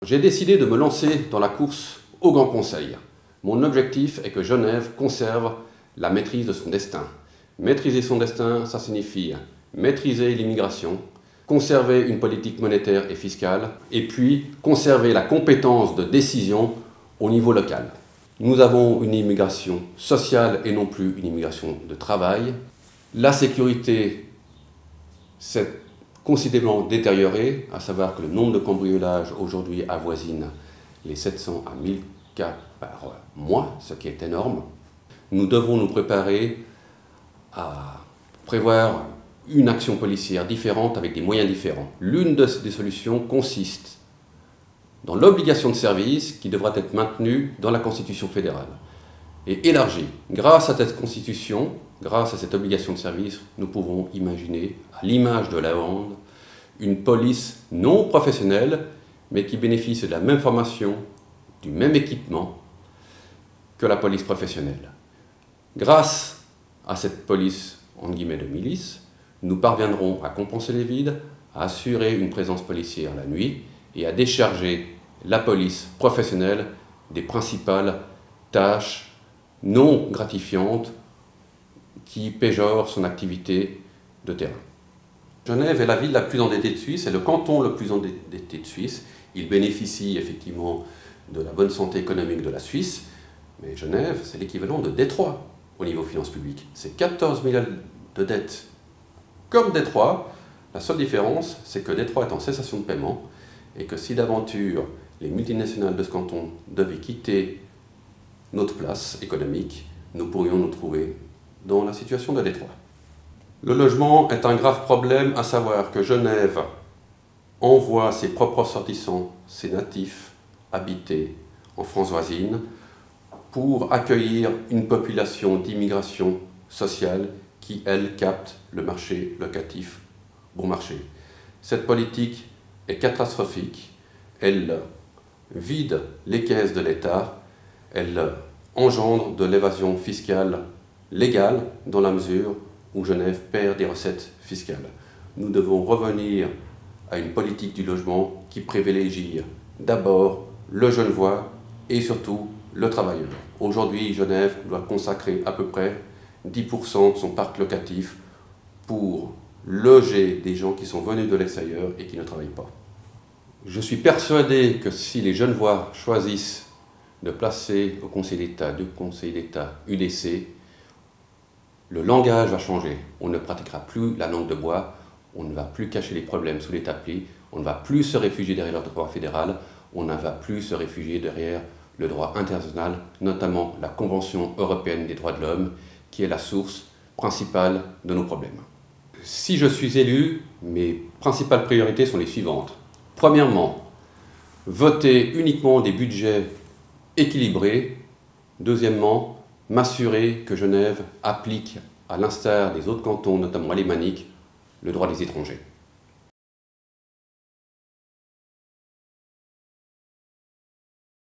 J'ai décidé de me lancer dans la course au Grand Conseil. Mon objectif est que Genève conserve la maîtrise de son destin. Maîtriser son destin, ça signifie maîtriser l'immigration, conserver une politique monétaire et fiscale, et puis conserver la compétence de décision au niveau local. Nous avons une immigration sociale et non plus une immigration de travail. La sécurité s'est considérablement détériorée, à savoir que le nombre de cambriolages aujourd'hui avoisine les 700 à 1000 cas par mois, ce qui est énorme. Nous devons nous préparer à prévoir une action policière différente avec des moyens différents. L'une des solutions consiste dans l'obligation de service qui devra être maintenue dans la Constitution fédérale et élargie. Grâce à cette Constitution, grâce à cette obligation de service, nous pouvons imaginer, à l'image de la Hollande, une police non professionnelle, mais qui bénéficie de la même formation, du même équipement que la police professionnelle. Grâce à cette police, entre guillemets, de milice, nous parviendrons à compenser les vides, à assurer une présence policière la nuit et à décharger la police professionnelle des principales tâches non gratifiantes qui péjorent son activité de terrain. Genève est la ville la plus endettée de Suisse, c'est le canton le plus endetté de Suisse. Il bénéficie effectivement de la bonne santé économique de la Suisse, mais Genève, c'est l'équivalent de Détroit au niveau finances publiques. C'est 14 milliards de dettes. Comme Détroit, la seule différence, c'est que Détroit est en cessation de paiement et que si d'aventure les multinationales de ce canton devaient quitter notre place économique, nous pourrions nous trouver dans la situation de Détroit. Le logement est un grave problème, à savoir que Genève envoie ses propres ressortissants, ses natifs, habiter en France voisine pour accueillir une population d'immigration sociale qui, elle, capte le marché locatif bon marché. Cette politique est catastrophique, elle vide les caisses de l'État, elle engendre de l'évasion fiscale légale dans la mesure où Genève perd des recettes fiscales. Nous devons revenir à une politique du logement qui privilégie d'abord le Genevois et surtout le travailleur. Aujourd'hui, Genève doit consacrer à peu près 10% de son parc locatif pour loger des gens qui sont venus de l'extérieur et qui ne travaillent pas. Je suis persuadé que si les Genevois choisissent de placer au Conseil d'État, du Conseil d'État UDC, le langage va changer. On ne pratiquera plus la langue de bois, on ne va plus cacher les problèmes sous les tapis, on ne va plus se réfugier derrière le droit fédéral, on ne va plus se réfugier derrière le droit international, notamment la Convention européenne des droits de l'homme, qui est la source principale de nos problèmes. Si je suis élu, mes principales priorités sont les suivantes. Premièrement, voter uniquement des budgets équilibrés. Deuxièmement, m'assurer que Genève applique, à l'instar des autres cantons, notamment alémaniques, le droit des étrangers.